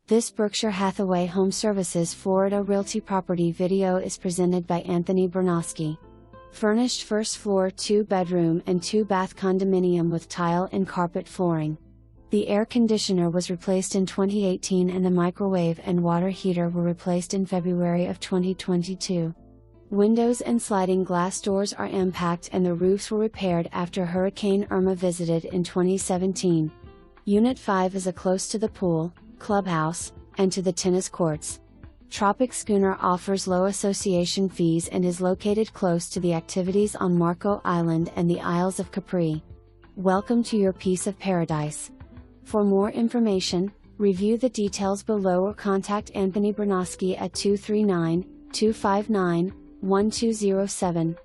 This Berkshire Hathaway HomeServices Florida Realty property video is presented by AnthonyBernosky. Furnished first floor 2-bedroom and 2-bath condominium with tile and carpet flooring. The air conditioner was replaced in 2018 and the microwave and water heater were replaced in February of 2022. Windows and sliding glass doors are impact and the roofs were repaired after Hurricane Irma visited in 2017. Unit 5 is close to the pool, clubhouse, and to the tennis courts. Tropic Schooner offers low association fees and is located close to the activities on Marco Island and the Isles of Capri. Welcome to your piece of paradise. For more information, review the details below or contact Anthony Bernosky at 239-259-1207.